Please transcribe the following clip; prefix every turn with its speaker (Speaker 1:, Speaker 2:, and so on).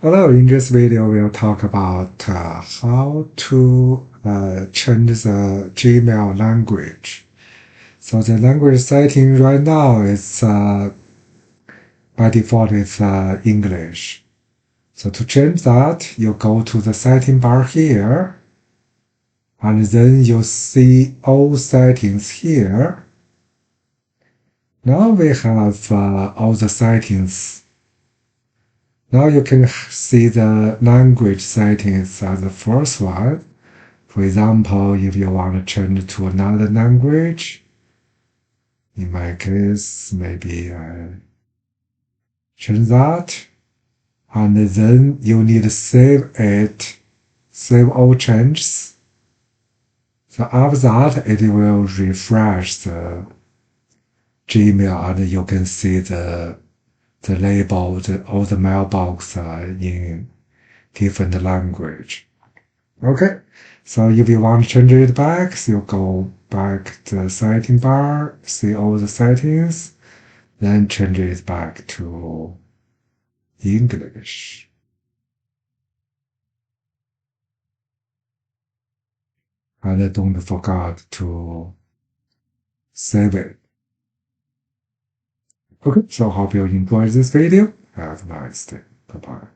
Speaker 1: Hello, in this video we'll talk about how to change the Gmail language. So the language setting right now is by default is English. So to change that, you go to the setting bar here, and then you see all settings here. Now we have all the settings. Now you can see the language settings as the first one. For example, if you want to change to another language, in my case, maybe I change that. And then you need to save it, save all changes. So after that, it will refresh the Gmail and you can see the label, all the mailbox in different language. Okay, so if you want to change it back, so you go back to the setting bar, see all the settings, then change it back to English. And don't forget to save it. Okay, so hope you enjoyed this video. Have a nice day. Bye-bye.